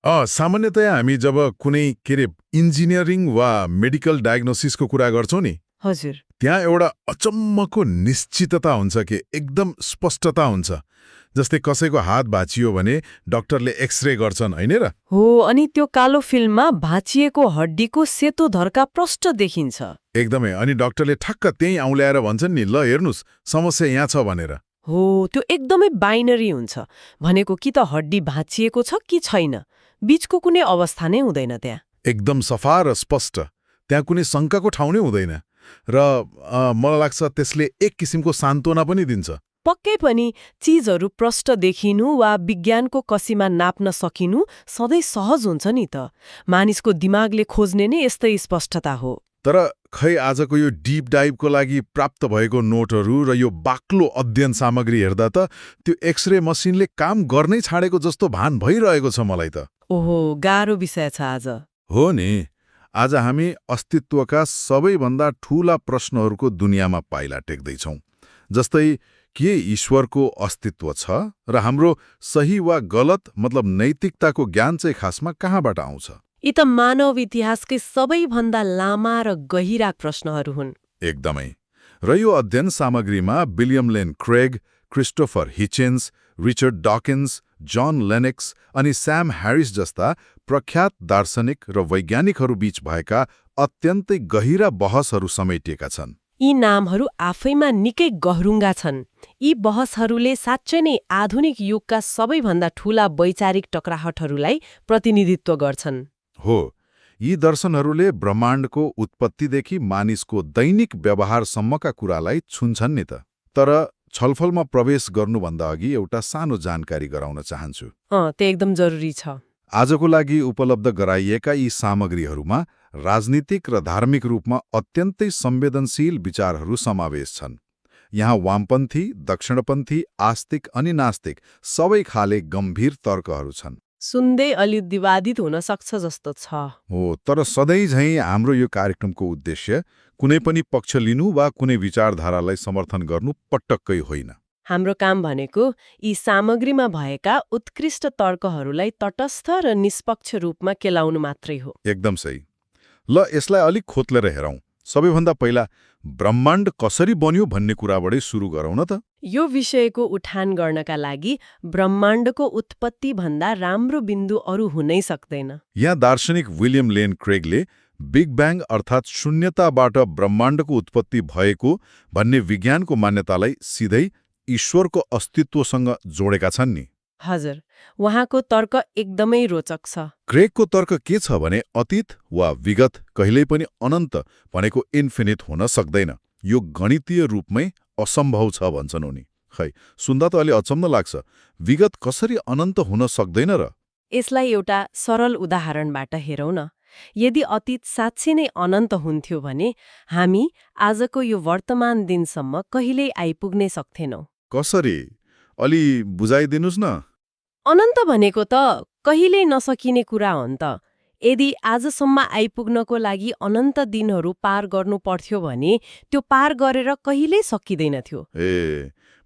सामान्यतया हामी जब कुनै के अरे इन्जिनियरिङ वा मेडिकल डायग्नोसिसको कुरा गर्छौँ नि, हजुर। त्यहाँ एउटा अचम्मको निश्चितता हुन्छ कि एकदम स्पष्टता हुन्छ। जस्तै कसैको हात भाँचियो भने डाक्टरले एक्सरे गर्छन्, होइन र? हो, अनि त्यो कालो फिल्ममा भाँचिएको हड्डीको सेतो धर्का प्रष्ट देखिन्छ। एकदमै। अनि डाक्टरले ठक्क त्यहीँ औँल्याएर भन्छन् नि, ल हेर्नुस् समस्या यहाँ छ भनेर। हो, त्यो एकदमै बाइनरी हुन्छ। भनेको कि त हड्डी भाँचिएको छ कि छैन, बीचको कुनै अवस्था नै हुँदैन त्यहाँ। एकदम सफा र स्पष्ट। त्यहाँ कुनै शङ्काको ठाउँ नै हुँदैन। र मलाई लाग्छ त्यसले एक किसिमको सान्त्वना पनि दिन्छ। पक्कै पनि चीजहरू प्रष्ट देखिनु वा विज्ञानको कसीमा नाप्न सकिनु सधैँ सहज हुन्छ नि त। मानिसको दिमागले खोज्ने नै यस्तै स्पष्टता हो। तर खै आजको यो डिप डाइभको लागि प्राप्त भएको नोटहरू र यो बाक्लो अध्ययन सामग्री हेर्दा त त्यो एक्सरे मसिनले काम गर्नै छाडेको जस्तो भान भइरहेको छ मलाई त। ओहो, गाह्रो विषय छ आज। हो नि। आज हामी अस्तित्वका सबैभन्दा ठूला प्रश्नहरूको दुनियाँमा पाइला टेक्दैछौँ। जस्तै के ईश्वरको अस्तित्व छ र हाम्रो सही वा गलत मतलब नैतिकताको ज्ञान चाहिँ खासमा कहाँबाट आउँछ? यी त मानव इतिहासकै सबैभन्दा लामा र गहिरा प्रश्नहरू हुन्। एकदमै। र यो अध्ययन सामग्रीमा William Lane Craig, Christopher Hitchens, Richard Dawkins, John Lennox अनि स्याम ह्यारिस जस्ता प्रख्यात दार्शनिक र वैज्ञानिकहरू बीच भएका अत्यन्तै गहिरा बहसहरू समेटिएका छन्। यी नामहरू आफैमा निकै गह्रुङ्गा छन्। यी बहसहरूले साँच्चै नै आधुनिक युगका सबैभन्दा ठूला वैचारिक टकराहटहरूलाई प्रतिनिधित्व गर्छन्। हो, यी दर्शनहरूले ब्रह्माण्डको उत्पत्तिदेखि मानिसको दैनिक व्यवहारसम्मका कुरालाई छुन्छन् नि त। तर छलफलमा प्रवेश गर्नुभन्दा अघि एउटा सानो जानकारी गराउन चाहन्छु। त्यो एकदम जरुरी छ। आजको लागि उपलब्ध गराइएका यी सामग्रीहरूमा राजनीतिक र धार्मिक रूपमा अत्यन्तै संवेदनशील विचारहरू समावेश छन्। यहाँ वामपन्थी, दक्षिणपन्थी, आस्तिक अनि नास्तिक सबै खाले गम्भीर तर्कहरू छन्। सुन्दै अलि विवादित हुन सक्छ जस्तो छ। हो, तर सधैँ झैँ हाम्रो यो कार्यक्रमको उद्देश्य कुनै पनि पक्ष लिनु वा कुनै विचारधारालाई समर्थन गर्नु पटक्कै होइन। हाम्रो काम भनेको यी सामग्रीमा भएका उत्कृष्ट तर्कहरूलाई तटस्थ र निष्पक्ष रूपमा केलाउनु मात्रै हो। एकदम सही। ल यसलाई अलिक खोतलेर हेरौँ। सबैभन्दा पहिला ब्रह्माण्ड कसरी बन्यो भन्ने कुराबाटै सुरु गरौँ न त। यो विषयको उठान गर्नका लागि ब्रह्माण्डको उत्पत्ति भन्दा राम्रो बिन्दु अरू हुनै सक्दैन। यहाँ दार्शनिक विलियम लेन क्रेगले बिग ब्याङ अर्थात् शून्यताबाट ब्रह्माण्डको उत्पत्ति भएको भन्ने विज्ञानको मान्यतालाई सिधै ईश्वरको अस्तित्वसँग जोडेका छन् नि। हजुर, उहाँको तर्क एकदमै रोचक छ। क्रेगको तर्क के छ भने अतीत वा विगत कहिल्यै पनि अनन्त भनेको इन्फिनिट हुन सक्दैन। यो गणितीय रूपमै असम्भव छ भन्छन् उनी। खै, सुन्दा त अलि अचम्म लाग्छ। विगत कसरी अनन्त हुन सक्दैन र? यसलाई एउटा सरल उदाहरणबाट हेरौँ न। यदि अतीत साँच्चै नै अनन्त हुन्थ्यो भने हामी आजको यो वर्तमान दिनसम्म कहिल्यै आइपुग्नै सक्थेनौँ। कसरी? अलि बुझाइदिनुस् न। अनन्त भनेको त कहिल्यै नसकिने कुरा हो नि त। यदि आजसम्म आइपुग्नको लागि अनन्त दिनहरू पार गर्नु पर्थ्यो भने त्यो पार गरेर कहिल्यै सकिँदैनथ्यो।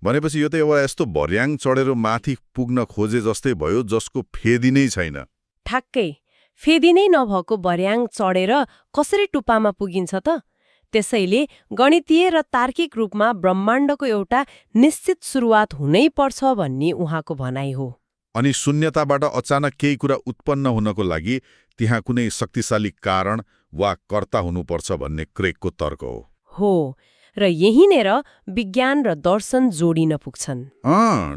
भनेपछि यो त एउटा यस्तो भर्याङ चढेर माथि पुग्न खोजे जस्तै भयो जसको फेदी नै छैन। ठ्याक्कै। फेदी नै नभएको भर्याङ चढेर कसरी टुप्पामा पुगिन्छ त? त्यसैले गणितीय र तार्किक रूपमा ब्रह्माण्डको एउटा निश्चित सुरुवात हुनै पर्छ भन्ने उहाँको भनाइ हो। अनि शून्यताबाट अचानक केही कुरा उत्पन्न हुनको लागि त्यहाँ कुनै शक्तिशाली कारण वा कर्ता हुनुपर्छ भन्ने क्रेगको तर्क हो। हो, र यहीँनेर विज्ञान र दर्शन जोडिन पुग्छन्।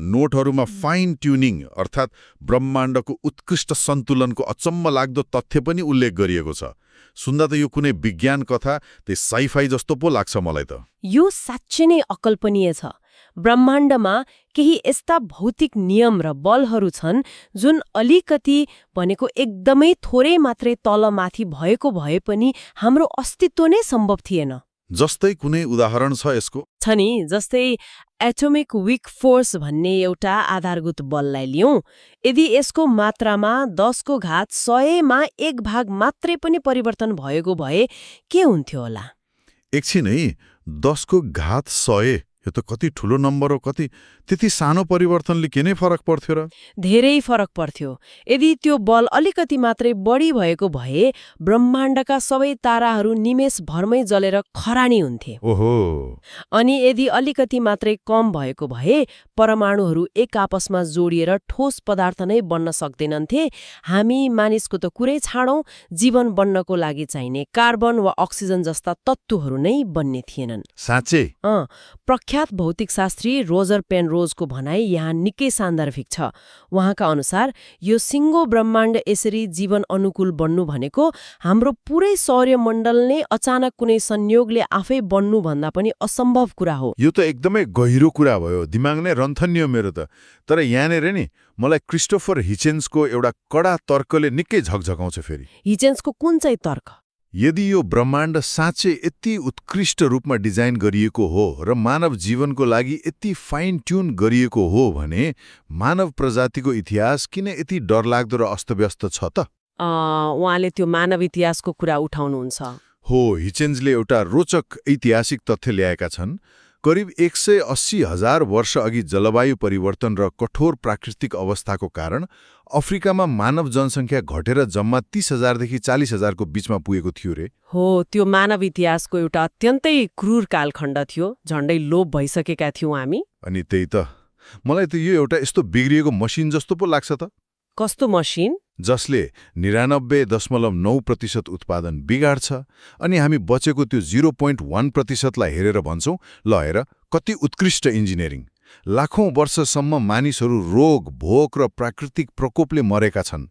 नोटहरूमा फाइन ट्युनिङ अर्थात् ब्रह्माण्डको उत्कृष्ट सन्तुलनको अचम्म लाग्दो तथ्य पनि उल्लेख गरिएको छ। सुन्दा त यो कुनै विज्ञान कथा त्यही साइफाई जस्तो पो लाग्छ मलाई त। यो साँच्चै नै अकल्पनीय छ। ब्रह्माण्डमा केही यस्ता भौतिक नियम र बलहरू छन् जुन अलिकति भनेको एकदमै थोरै मात्रै तलमाथि भएको भए पनि हाम्रो अस्तित्व नै सम्भव थिएन। जस्तै कुनै उदाहरण छ यसको? छ नि, जस्तै एटोमिक विक फोर्स भन्ने एउटा आधारभूत बललाई लियौँ। यदि यसको मात्रामा 10 को घात 100 मा 1 भाग मात्रै पनि परिवर्तन भएको भए के हुन्थ्यो होला? एकछिन है, 10 को घात 100 यो त कति ठुलो नम्बर हो, कति त्यति सानो परिवर्तनले के नै फरक पर्थ्यो र? धेरै फरक पर्थ्यो। यदि त्यो बल अलिकति मात्रै बढी भएको भए ब्रह्माण्डका सबै ताराहरू निमेषभरमै जलेर खरानी हुन्थे। ओहो, अनि यदि अलिकति मात्रै कम भएको भए परमाणुहरू एक आपसमा जोडिएर ठोस पदार्थ नै बन्न सक्दैनन्थे। हामी मानिसको त कुरै छाडौं, जीवन बन्नको लागि चाहिने कार्बन वा अक्सिजन जस्ता तत्त्वहरू नै बन्ने थिएनन्। साँच्चै? प्रख्यात भौतिकशास्त्री रोजर पेनरोजको भनाइ यहाँ निकै सान्दर्भिक छ। उहाँका अनुसार यो सिङ्गो ब्रह्माण्ड यसरी जीवन अनुकूल बन्नु भनेको हाम्रो पुरै सौर्यमण्डल नै अचानक कुनै संयोगले आफै बन्नु भन्दा पनि असम्भव कुरा हो। यो त एकदमै गहिरो कुरा भयो, दिमाग नै रन्थन्यो मेरो त। तर यहाँनिर नि मलाई क्रिस्टोफर हिचेन्सको एउटा कडा तर्कले निकै झकझकाउँछ फेरि। हिचेन्सको कुन चाहिँ तर्क? यदि यो ब्रह्माण्ड साँच्चै यति उत्कृष्ट रूपमा डिजाइन गरिएको हो र मानव जीवनको लागि यति फाइन ट्युन गरिएको हो भने मानव प्रजातिको इतिहास किन यति डरलाग्दो र अस्तव्यस्त छ त? उहाँले त्यो मानव इतिहासको कुरा उठाउनुहुन्छ। हो, हिचेन्सले एउटा रोचक ऐतिहासिक तथ्य ल्याएका छन्। करिब 180,000 वर्ष अघि जलवायु परिवर्तन र कठोर प्राकृतिक अवस्थाको कारण अफ्रिकामा मानव जनसङ्ख्या घटेर जम्मा 30,000 देखि 40,000 को बीचमा पुगेको थियो रे। हो, त्यो मानव इतिहासको एउटा अत्यन्तै क्रूर कालखण्ड थियो। झण्डै लोप भइसकेका थियौँ हामी। अनि त्यही त, मलाई त यो एउटा यस्तो बिग्रिएको मसिन जस्तो पो लाग्छ त। कस्तो मसिन? जसले 99.9% उत्पादन बिगाड्छ अनि हामी बचेको त्यो 0.1%लाई हेरेर भन्छौं, ल हेर कति उत्कृष्ट इन्जिनियरिङ। लाखौं वर्षसम्म मानिसहरू रोग, भोक र प्राकृतिक प्रकोपले मरेका छन्।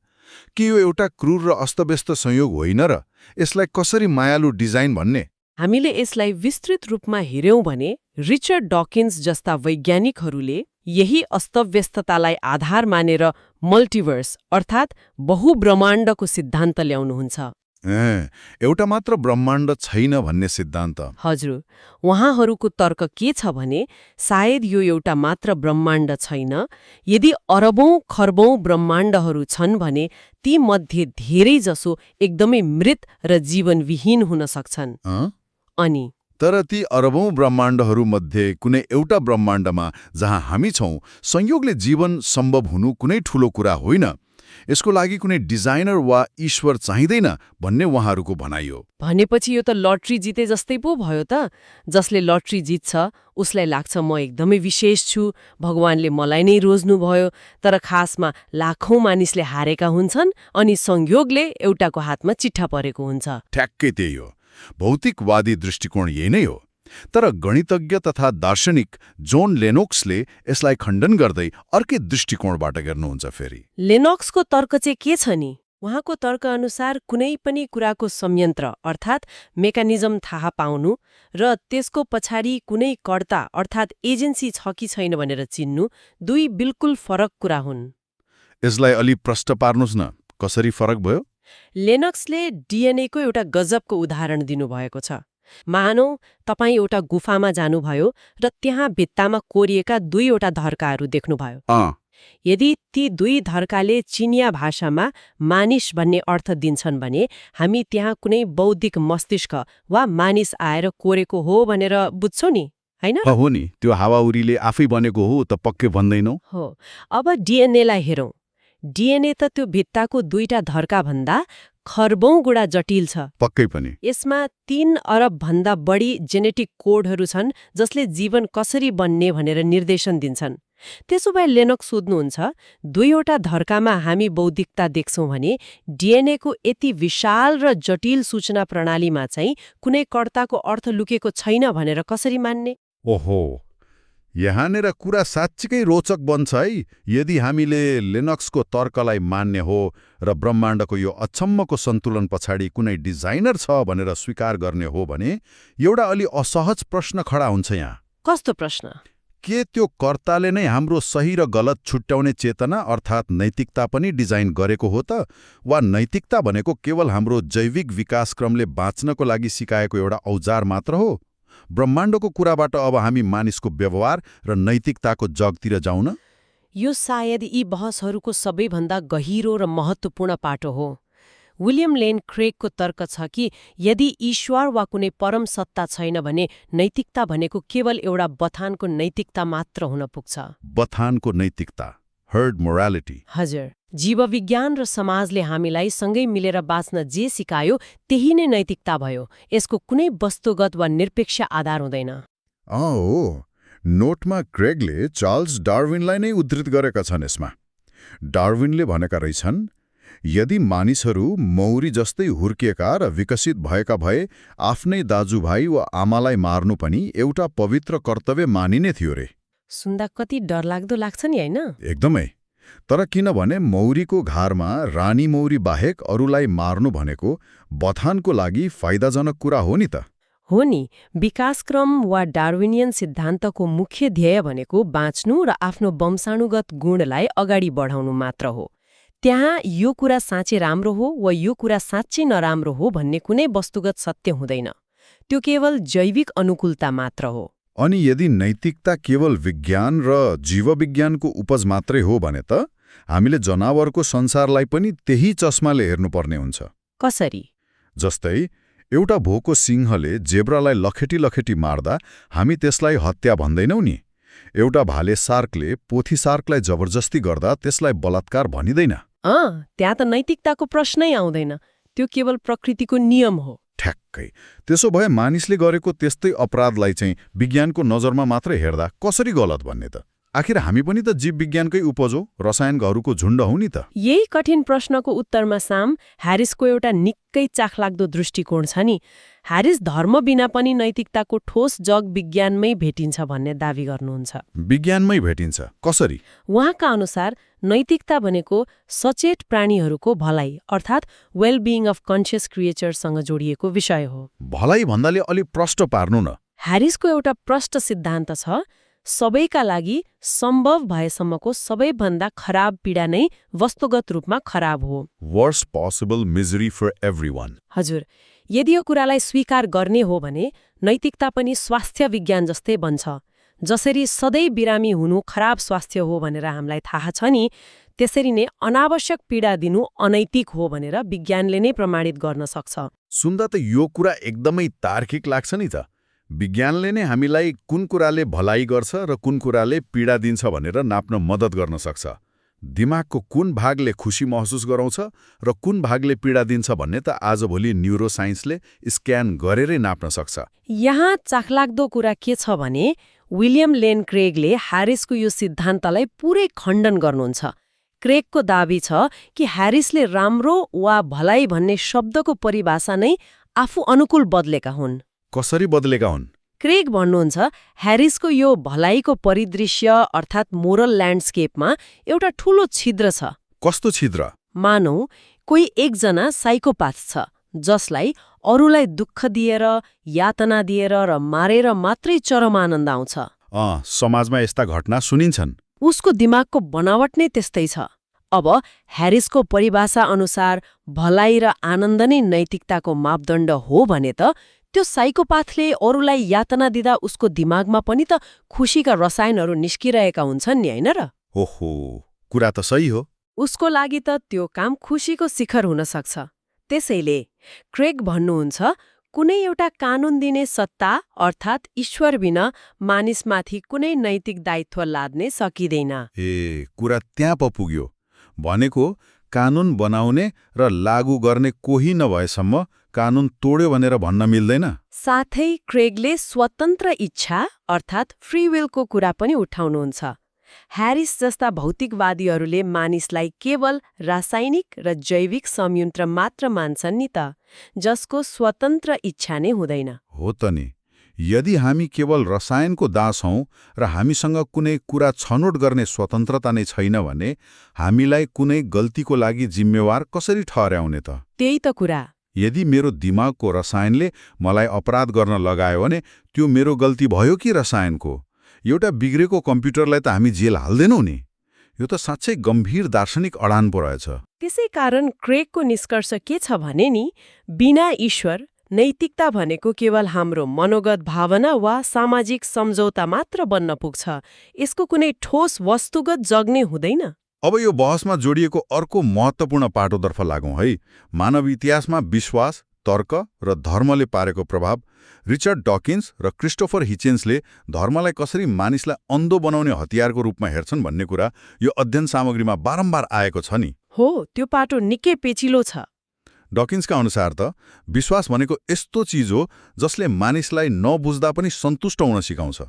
के यो एउटा क्रूर र अस्तव्यस्त संयोग होइन र? यसलाई कसरी मायालु डिजाइन भन्ने? हामीले यसलाई विस्तृत रूपमा हेर्यौं भने रिचर्ड डकिन्स जस्ता वैज्ञानिकहरूले यही अस्तव्यस्ततालाई आधार मानेर मल्टिभर्स अर्थात् बहुब्रह्माण्डको सिद्धान्त ल्याउनुहुन्छ। एउटा मात्र ब्रह्माण्ड छैन भन्ने सिद्धान्त। हजुर, उहाँहरूको तर्क के छ भने सायद यो एउटा मात्र ब्रह्माण्ड छैन। यदि अरबौं खर्बौं ब्रह्माण्डहरू छन् भने ती मध्ये धेरै जसो एकदमै मृत र जीवनविहीन हुन सक्छन्। अनि तर ती अरबौं ब्रह्माण्डहरूमध्ये कुनै एउटा ब्रह्माण्डमा जहाँ हामी छौं, संयोगले जीवन सम्भव हुनु कुनै ठूलो कुरा होइन। यसको लागि कुनै डिजाइनर वा ईश्वर चाहिँदैन भन्ने उहाँहरूको भनाइ हो। भनेपछि यो त लट्री जिते जस्तै पो भयो त। जसले लट्री जित्छ उसलाई लाग्छ म एकदमै विशेष छु, भगवानले मलाई नै रोज्नुभयो। तर खासमा लाखौं मानिसले हारेका हुन्छन् अनि संयोगले एउटाको हातमा चिट्ठा परेको हुन्छ। ठ्याक्कै त्यही हो। भौतिकवादी दृष्टिकोण यही नै हो। तर गणितज्ञ तथा दार्शनिक जोन लेनोक्सले यसलाई खण्डन गर्दै अर्कै दृष्टिकोणबाट गर्नुहुन्छ फेरि। लेनोक्सको तर्क चाहिँ के छ नि? उहाँको तर्क अनुसार कुनै पनि कुराको संयन्त्र अर्थात् मेकानिजम थाहा पाउनु र त्यसको पछाडि कुनै कर्ता अर्थात् एजेन्सी छ कि छैन भनेर चिन्नु दुई बिल्कुल फरक कुरा हुन्। यसलाई अलि प्रष्ट पार्नुस् न, कसरी फरक भयो? लेनक्सले डिएनएको एउटा गजबको उदाहरण दिनुभएको छ। मानौ तपाईँ एउटा गुफामा जानुभयो र त्यहाँ भित्तामा कोरिएका दुईवटा धर्काहरू देख्नुभयो। यदि ती दुई धर्काले चिनिया भाषामा मानिस भन्ने अर्थ दिन्छन् भने हामी त्यहाँ कुनै बौद्धिक मस्तिष्क वा मानिस आएर कोरेको हो भनेर बुझ्छौ नि, हैन? हो नि, त्यो हावाहुरीले आफै बनेको हो त पक्कै भन्दैनौ। हो। अब डिएनएलाई हेरौं। डिएनए त त्यो भित्ताको दुईटा धर्का भन्दा खर्बौं गुणा जटिल छ। पक्कै पनि। यसमा 3 अरब भन्दा बढी जेनेटिक कोडहरू छन् जसले जीवन कसरी बन्ने भनेर निर्देशन दिन्छन्। त्यसो भए लेनोक्स सोध्नुहुन्छ, दुईवटा धर्कामा हामी बौद्धिकता देख्छौं भने डिएनएको यति विशाल र जटिल सूचना प्रणालीमा चाहिँ कुनै कर्ताको अर्थ लुकेको छैन भनेर कसरी मान्ने? ओहो, यहाँनिर कुरा साँच्चीकै रोचक बन्छ है। यदि हामीले लेनक्सको तर्कलाई मान्ने हो र ब्रह्माण्डको यो अचम्मको सन्तुलन पछाडि कुनै डिजाइनर छ भनेर स्वीकार गर्ने हो भने एउटा अलि असहज प्रश्न खडा हुन्छ यहाँ। कस्तो प्रश्न? के त्यो कर्ताले नै हाम्रो सही र गलत छुट्याउने चेतना अर्थात् नैतिकता पनि डिजाइन गरेको हो त? वा नैतिकता भनेको केवल हाम्रो जैविक विकासक्रमले बाँच्नको लागि सिकाएको एउटा औजार मात्र हो? ब्रह्माण्डको कुराबाट अब हामी मानिसको व्यवहार र नैतिकताको जगतिर जाउँ न? यो सायद यी बहसहरूको सबैभन्दा गहिरो र महत्त्वपूर्ण पाटो हो। विलियम लेन क्रेगको तर्क छ कि यदि ईश्वर वा कुनै परम सत्ता छैन भने नैतिकता भनेको केवल एउटा बथानको नैतिकता मात्र हुन पुग्छ। बथानको नैतिकता, हर्ड मोरालिटी। हजुर, जीवविज्ञान र समाजले हामीलाई सँगै मिलेर बाँच्न जे सिकायो त्यही नै नैतिकता भयो। यसको कुनै वस्तुगत वा निरपेक्ष आधार हुँदैन। हो, नोटमा क्रेगले चार्ल्स डार्विनलाई नै उद्धृत गरेका छन्। यसमा डार्विनले भनेका रहेछन्, यदि मानिसहरू मौरी जस्तै हुर्किएका र विकसित भएका भए आफ्नै दाजुभाइ वा आमालाई मार्नु पनि एउटा पवित्र कर्तव्य मानिने थियो रे। सुन्दा कति डरलाग्दो लाग्छ नि, होइन? एकदमै। तर किनभने मौरीको घारमा रानी मौरी बाहेक अरूलाई मार्नु भनेको बथानको लागि फाइदाजनक कुरा हो नि त। हो नि, विकासक्रम वा डार्विनियन सिद्धान्तको मुख्य ध्येय भनेको बाँच्नु र आफ्नो वंशाणुगत गुणलाई अगाडि बढाउनु मात्र हो। त्यहाँ यो कुरा साँच्चै राम्रो हो वा यो कुरा साँच्चै नराम्रो हो भन्ने कुनै वस्तुगत सत्य हुँदैन। त्यो केवल जैविक अनुकूलता मात्र हो। अनि यदि नैतिकता केवल विज्ञान र जीवविज्ञानको उपज मात्रै हो भने त हामीले जनावरको संसारलाई पनि त्यही चस्माले हेर्नुपर्ने हुन्छ। कसरी? जस्तै एउटा भोको सिंहले जेब्रालाई लखेटी लखेटी मार्दा हामी त्यसलाई हत्या भन्दैनौं नि। एउटा भाले सार्कले पोथी सार्कलाई जबरजस्ती गर्दा त्यसलाई बलात्कार भनिँदैन। त्यहाँ त नैतिकताको प्रश्नै आउँदैन। त्यो केवल प्रकृतिको नियम हो। ठ्याक्कै। त्यसो भए मानिसले गरेको त्यस्तै अपराधलाई चाहिँ विज्ञानको नजरमा मात्रै हेर्दा कसरी गलत भन्ने त? आखिर हामी पनि त जीव विज्ञानकै उपज हो, रसायनहरूको झुण्ड हौ नि त। यही कठिन प्रश्नको उत्तरमा साम ह्यारिसको एउटा निकै चाखलाग्दो दृष्टिकोण छ नि। ह्यारिस धर्म बिना पनि नैतिकताको ठोस जग विज्ञानमै भेटिन्छ भन्ने दावी गर्नुहुन्छ। विज्ञानमै भेटिन्छ? कसरी? उहाँका अनुसार नैतिकता भनेको सचेत प्राणीहरूको भलाइ अर्थात् वेलबिइङ अफ कन्सियस क्रिएचरसँग जोडिएको विषय हो। भलाइ भन्दाले अलि प्रष्ट पार्नु न। ह्यारिसको एउटा प्रष्ट सिद्धान्त छ, सबैका लागि सम्भव भएसम्मको सबैभन्दा खराब पीडा नै वस्तुगत रूपमा खराब हो। Worst possible misery for everyone. हजुर, यदि यो कुरालाई स्वीकार गर्ने हो भने नैतिकता पनि स्वास्थ्य विज्ञान जस्तै बन्छ। जसरी सधैँ बिरामी हुनु खराब स्वास्थ्य हो भनेर हामीलाई थाहा छ नि, त्यसरी नै अनावश्यक पीडा दिनु अनैतिक हो भनेर विज्ञानले नै प्रमाणित गर्न सक्छ। सुन्दा त यो कुरा एकदमै तार्किक लाग्छ नि त। विज्ञानले नै हामीलाई कुन कुराले भलाइ गर्छ र कुन कुराले पीडा दिन्छ भनेर नाप्न मद्दत गर्न सक्छ। दिमागको कुन भागले खुसी महसुस गराउँछ र कुन भागले पीडा दिन्छ भन्ने त आजभोलि न्युरोसाइन्सले स्क्यान गरेरै नाप्न सक्छ। यहाँ चाखलाग्दो कुरा के छ भने विलियम लेन क्रेगले ह्यारिसको यो सिद्धान्तलाई पुरै खण्डन गर्नुहुन्छ। क्रेगको दावी छ कि ह्यारिसले राम्रो वा भलाइ भन्ने शब्दको परिभाषा नै आफू अनुकूल बदलेका हुन्। कसरी बदलेका हुन्? क्रेग भन्नुहुन्छ ह्यारिसको यो भलाइको परिदृश्य अर्थात् मोरल ल्यान्डस्केपमा एउटा ठूलो छिद्र छ। कस्तो छिद्र? मानौ कोही एकजना साइकोपाथ छ जसलाई अरूलाई दुःख दिएर, यातना दिएर र मारेर मात्रै चरम आनन्द आउँछ। समाजमा यस्ता घटना सुनिन्छन्। उसको दिमागको बनावट नै त्यस्तै छ। अब ह्यारिसको परिभाषा अनुसार भलाइ र आनन्द नै नैतिकताको मापदण्ड हो भने त त्यो साइकोपाथले अरूलाई यातना दिँदा उसको दिमागमा पनि त खुसीका रसायनहरू निस्किरहेका हुन्छन् नि, होइन र? ओहो, कुरा त सही हो। उसको लागि त त्यो काम खुसीको शिखर हुन सक्छ। त्यसैले क्रेग भन्नुहुन्छ कुनै एउटा कानुन दिने सत्ता अर्थात् ईश्वर बिना मानिसमाथि कुनै नैतिक दायित्व लाद्ने सकिँदैन। कुरा त्यहाँ पो पुग्यो। भनेको कानुन बनाउने र लागू गर्ने कोही नभएसम्म कानुन तोड्यो भनेर भन्न मिल्दैन। साथै क्रेगले स्वतन्त्र इच्छा अर्थात् फ्री विलको कुरा पनि उठाउनुहुन्छ। ह्यारिस जस्ता भौतिकवादीहरूले मानिसलाई केवल रासायनिक र जैविक संयन्त्र मात्र मान्छन् नि त, जसको स्वतन्त्र इच्छा नै हुँदैन। हो त नि। यदि हामी केवल रसायनको दास हौं र हामीसँग कुनै कुरा छनौट गर्ने स्वतन्त्रता नै छैन भने हामीलाई कुनै गल्तीको लागि जिम्मेवार कसरी ठहर्याउने त? त्यही त कुरा। यदि मेरो दिमागको रसायनले मलाई अपराध गर्न लगायो भने त्यो मेरो गल्ती भयो कि रसायनको? एउटा बिग्रेको कम्प्युटरलाई त हामी जेल हाल्दैनौं नि। यो त साँच्चै गम्भीर दार्शनिक अडान पो रहेछ। त्यसै कारण क्रेगको निष्कर्ष के छ भने नि, बिना ईश्वर नैतिकता भनेको केवल हाम्रो मनोगत भावना वा सामाजिक सम्झौता मात्र बन्न पुग्छ। यसको कुनै ठोस वस्तुगत जग नै हुँदैन। अब यो बहसमा जोडिएको अर्को महत्त्वपूर्ण पाटोतर्फ लागौँ है। मानव इतिहासमा विश्वास, तर्क र धर्मले पारेको प्रभाव। रिचर्ड डकिन्स र क्रिस्टोफर हिचेन्सले धर्मलाई कसरी मानिसलाई अन्धो बनाउने हतियारको रूपमा हेर्छन् भन्ने कुरा यो अध्ययन सामग्रीमा बारम्बार आएको छ नि। हो, त्यो पाटो निकै पेचिलो छ। डकिन्सका अनुसार त विश्वास भनेको यस्तो चिज हो जसले मानिसलाई नबुझ्दा पनि सन्तुष्ट हुन सिकाउँछ।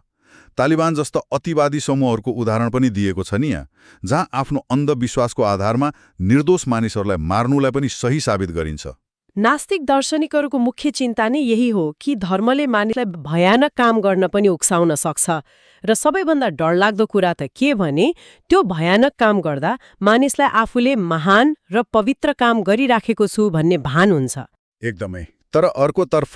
तालिबान जस्ता अतिवादी समूहहरूको उदाहरण पनि दिएको छ नि यहाँ, जहाँ आफ्नो अन्धविश्वासको आधारमा निर्दोष मानिसहरूलाई मार्नुलाई पनि सही साबित गरिन्छ। नास्तिक दार्शनिकहरूको मुख्य चिन्ता नै यही हो कि धर्मले मानिसलाई भयानक काम गर्न पनि उक्साउन सक्छ, र सबैभन्दा डरलाग्दो कुरा त के भने त्यो भयानक काम गर्दा मानिसलाई आफूले महान र पवित्र काम गरिराखेको छु भन्ने भान हुन्छ। एकदमै। तर अर्कोतर्फ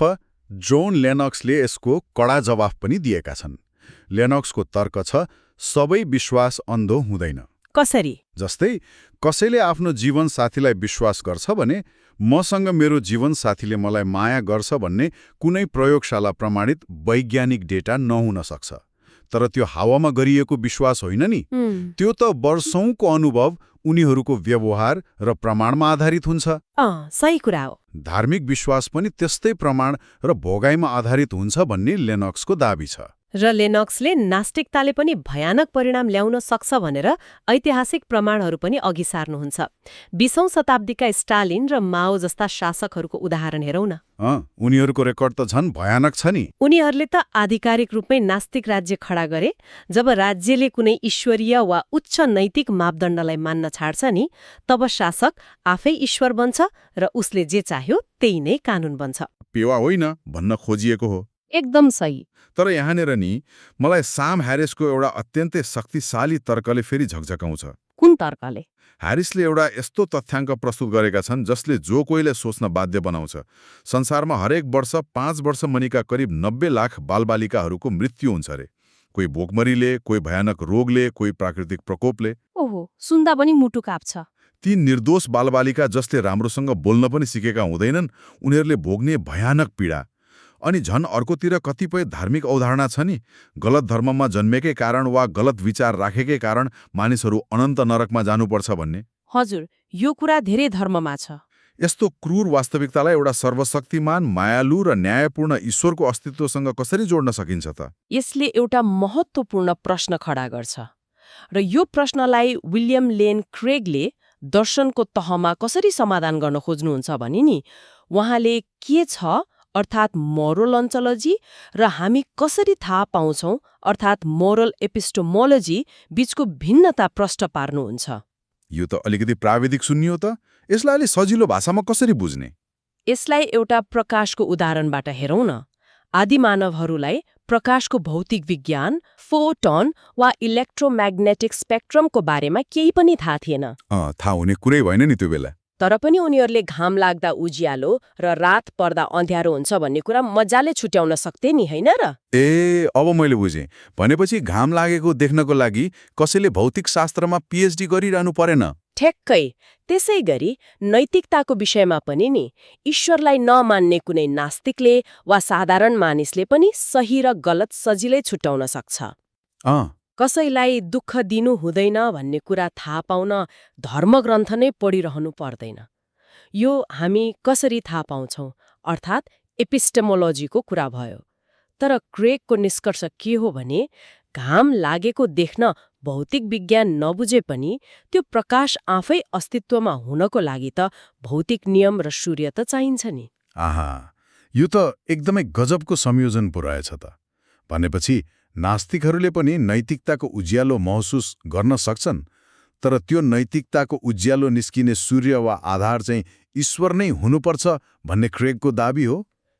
जोन लेनक्सले यसको कडा जवाफ पनि दिएका छन्। लेनक्सको तर्क छ सबै विश्वास अन्धो हुँदैन। कसरी? जस्तै कसैले आफ्नो जीवन साथीलाई विश्वास गर्छ भने मसँग मेरो जीवन साथीले मलाई माया गर्छ भन्ने कुनै प्रयोगशाला प्रमाणित वैज्ञानिक डेटा नहुन सक्छ। तर त्यो हावामा गरिएको विश्वास होइन नि, त्यो त वर्षौंको अनुभव, उनीहरूको व्यवहार र प्रमाणमा आधारित हुन्छ। सही कुरा हो। धार्मिक विश्वास पनि त्यस्तै प्रमाण र भोगाइमा आधारित हुन्छ भन्ने लेनक्सको दाबी छ। र लेनक्सले नास्तिकताले पनि भयानक परिणाम ल्याउन सक्छ भनेर ऐतिहासिक प्रमाणहरू पनि अघि सार्नुहुन्छ। 20औं शताब्दीका स्टालिन र माओ जस्ता शासकहरूको उदाहरण हेरौँ न। उनीहरूको रेकर्ड त झन् भयानक छ नि। उनीहरूले त आधिकारिक रूपमै नास्तिक राज्य खडा गरे। जब राज्यले कुनै ईश्वरीय वा उच्च नैतिक मापदण्डलाई मान्न छाड्छ नि, तब शासक आफै ईश्वर बन्छ र उसले जे चाह्यो त्यही नै कानून बन्छ। पेवा होइन भन्न खोजिएको हो। एकदम सही। तर यहाँनिर नि मलाई साम ह्यारिसको एउटा अत्यन्तै शक्तिशाली तर्कले फेरि झकझकाउँछ। कुन तर्कले? ह्यारिसले एउटा यस्तो तथ्याङ्क प्रस्तुत गरेका छन् जसले जो कोहीले सोच्न बाध्य बनाउँछ। संसारमा हरेक वर्ष 5 वर्ष मुनिका करिब 90 लाख बालबालिकाहरूको मृत्यु हुन्छ अरे। कोही भोकमरीले, कोही भयानक रोगले, कोही प्राकृतिक प्रकोपले। ओहो, सुन्दा पनि मुटु काप्छ। ती निर्दोष बालबालिका जसले राम्रोसँग बोल्न पनि सिकेका हुँदैनन्, उनीहरूले भोग्ने भयानक पीडा। अनि झन् अर्कोतिर कतिपय धार्मिक अवधारणा छ नि, गलत धर्ममा जन्मेकै कारण वा गलत विचार राखेकै कारण मानिसहरू अनन्त नरकमा जानुपर्छ भन्ने। हजुर, यो कुरा धेरै धर्ममा छ। यस्तो क्रूर वास्तविकतालाई एउटा सर्वशक्तिमान, मायालु र न्यायपूर्ण ईश्वरको अस्तित्वसँग कसरी जोड्न सकिन्छ त? यसले एउटा महत्त्वपूर्ण प्रश्न खडा गर्छ, र यो प्रश्नलाई विलियम लेन क्रेगले दर्शनको तहमा कसरी समाधान गर्न खोज्नुहुन्छ भने नि, उहाँले के छ अर्थात् मोरल ओन्टोलोजी र हामी कसरी थाहा पाउँछौं अर्थात् मोरल एपिस्टेमोलोजी बीचको भिन्नता प्रष्ट पार्नुहुन्छ। यो त अलिकति प्राविधिक सुन्नियो त। यसलाई अलि सजिलो भाषामा कसरी बुझ्ने? यसलाई एउटा प्रकाशको उदाहरणबाट हेरौँ न। आदिमानवहरूलाई प्रकाशको भौतिक विज्ञान, फोटोन वा इलेक्ट्रोम्याग्नेटिक स्पेक्ट्रमको बारेमा केही पनि थाहा थिएन। थाहा हुने कुरै भएन नि त्यो बेला। तर पनि उनीहरूले घाम लाग्दा उज्यालो र रात पर्दा अँध्यारो हुन्छ भन्ने कुरा मजाले छुट्याउन सक्थे नि, होइन र? अब मैले बुझेँ। भनेपछि घाम लागेको देख्नको लागि कसैले भौतिक शास्त्रमा पीएचडी गरिरहनु परेन। ठ्याक्कै। त्यसै गरी नैतिकताको विषयमा पनि नि, ईश्वरलाई नमान्ने कुनै नास्तिकले वा साधारण मानिसले पनि सही र गलत सजिलै छुट्याउन सक्छ। कसैलाई दुःख दिनु हुँदैन भन्ने कुरा थाहा पाउन धर्मग्रन्थ नै पढिरहनु पर्दैन। यो हामी कसरी थाहा पाउँछौं अर्थात् एपिस्टेमोलोजीको कुरा भयो। तर क्रेगको निष्कर्ष के हो भने घाम लागेको देख्न भौतिक विज्ञान नबुझे पनि त्यो प्रकाश आफै अस्तित्वमा हुनको लागि त भौतिक नियम र सूर्य त चाहिन्छ नि। यो त एकदमै गजबको संयोजन पो रहेछ त। भनेपछि नास्तिकहरूले पनि नैतिकताको उज्यालो महसुस गर्न सक्छन्, तर त्यो नैतिकताको उज्यालो निस्किने सूर्य वा आधार चाहिँ ईश्वर नै हुनुपर्छ भन्ने क्रेगको दाबी हो।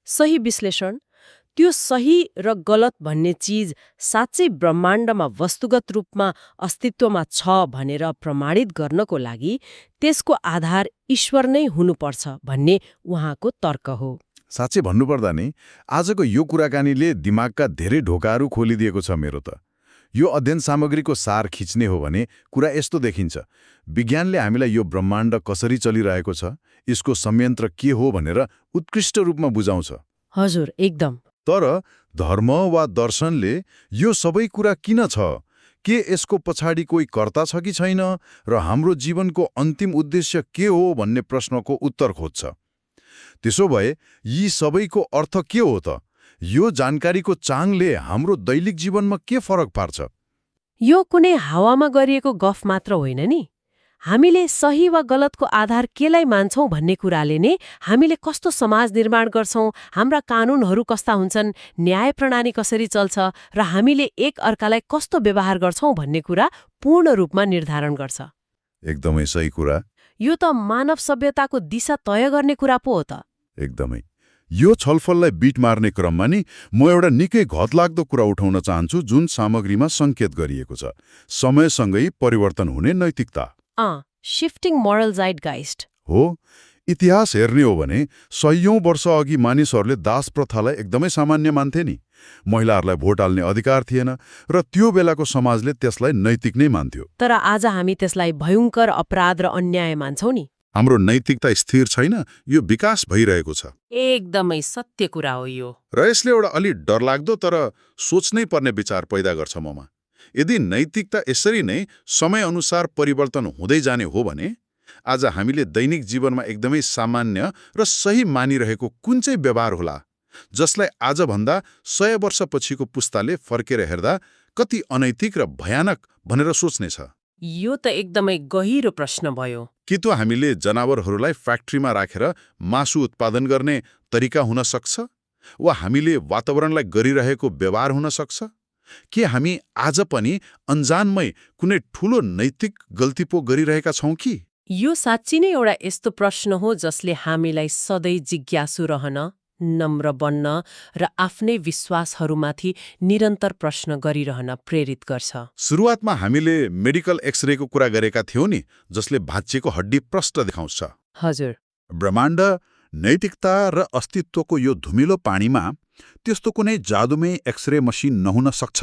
सही विश्लेषण। त्यो सही र गलत भन्ने चिज साँच्चै ब्रह्माण्डमा वस्तुगत रूपमा अस्तित्वमा छ भनेर प्रमाणित गर्नको लागि त्यसको आधार ईश्वर नै हुनुपर्छ भन्ने उहाँको तर्क हो। साँच्चै भन्नुपर्दा नि आजको यो कुराकानीले दिमागका धेरै ढोकाहरू खोलिदिएको छ मेरो त। यो अध्ययन सामग्रीको सार खिच्ने हो भने कुरा यस्तो देखिन्छ। विज्ञानले हामीलाई यो ब्रह्माण्ड कसरी चलिरहेको छ, यसको संयन्त्र के हो भनेर उत्कृष्ट रूपमा बुझाउँछ। हजुर, एकदम। तर धर्म वा दर्शनले यो सबै कुरा किन छ, के यसको पछाडि कोही कर्ता छ कि छैन र हाम्रो जीवनको अन्तिम उद्देश्य के हो भन्ने प्रश्नको उत्तर खोज्छ। त्यसो भए यी सबैको अर्थ के हो त? यो जानकारीको चाङले हाम्रो दैनिक जीवनमा के फरक पार्छ? यो कुनै हावामा गरिएको गफ मात्र होइन नि। हामीले सही वा गलतको आधार केलाई मान्छौं भन्ने कुराले नै हामीले कस्तो समाज निर्माण गर्छौं, हाम्रा कानूनहरू कस्ता हुन्छन्, न्याय प्रणाली कसरी चल्छ र हामीले एक अर्कालाई कस्तो व्यवहार गर्छौं भन्ने कुरा पूर्ण रूपमा निर्धारण गर्छ। एकदमै सही कुरा। यो त मानव सभ्यताको दिशा तय गर्ने कुरा पो हो त। एकदमै। यो छलफललाई बिट मार्ने क्रममा नि म एउटा निकै घतलाग्दो कुरा उठाउन चाहन्छु जुन सामग्रीमा सङ्केत गरिएको छ। समयसँगै परिवर्तन हुने नैतिकता। शिफ्टिङ मोरल जाइटगाइस्ट हो। इतिहास हेर्ने हो भने सयौं वर्ष अघि मानिसहरूले दास प्रथालाई एकदमै सामान्य मान्थे नि। महिलाहरूलाई भोट हाल्ने अधिकार थिएन र त्यो बेलाको समाजले त्यसलाई नैतिक नै मान्थ्यो। तर आज हामी त्यसलाई भयङ्कर अपराध र अन्याय मान्छौं नि। हाम्रो नैतिकता स्थिर छैन, यो विकास भइरहेको छ। एकदमै सत्य कुरा हो यो। र यसले एउटा अलि डरलाग्दो तर सोच्नै पर्ने विचार पैदा गर्छ ममा। यदि नैतिकता यसरी नै समयअनुसार परिवर्तन हुँदै जाने हो भने आज हामीले दैनिक जीवनमा एकदमै सामान्य र सही मानिरहेको कुन चाहिँ व्यवहार होला जसलाई आजभन्दा 100 वर्षपछिको पुस्ताले फर्केर हेर्दा कति अनैतिक र भयानक भनेर सोच्नेछ? यो त एकदमै गहिरो प्रश्न भयो। कि त हामीले जनावरहरूलाई फ्याक्ट्रीमा राखेर मासु उत्पादन गर्ने तरिका हुन सक्छ, वा हामीले वातावरणलाई गरिरहेको व्यवहार हुन सक्छ? के हामी आज पनि अन्जानमै कुनै ठूलो नैतिक गल्ती पो गरिरहेका छौं कि? यो साँच्ची नै एउटा यस्तो प्रश्न हो जसले हामीलाई सधैँ जिज्ञासु रहन, नम्र बन्न र आफ्नै विश्वासहरूमाथि निरन्तर प्रश्न गरिरहन प्रेरित गर्छ। सुरुवातमा हामीले मेडिकल एक्सरेको कुरा गरेका थियौं नि, जसले भाँचिएको हड्डी प्रष्ट देखाउँछ। हजुर। ब्रह्माण्ड, नैतिकता र अस्तित्वको यो धुमिलो पानीमा त्यस्तो कुनै जादुमय एक्सरे मसिन नहुन सक्छ,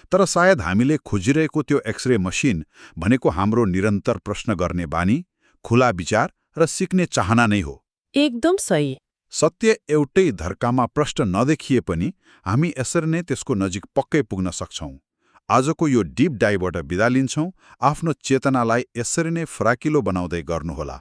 तर सायद हामीले खोजिरहेको त्यो एक्सरे मसिन भनेको हाम्रो निरन्तर प्रश्न गर्ने बानी, खुला विचार र सिक्ने चाहना नै हो। एकदम सही। सत्य एउटै धर्कामा प्रष्ट नदेखिए पनि हामी यसरी नै त्यसको नजिक पक्कै पुग्न सक्छौं। आजको यो डिप डाइभबाट बिदा लिन्छौं। आफ्नो चेतनालाई यसरी नै फराकिलो बनाउँदै गर्नुहोला।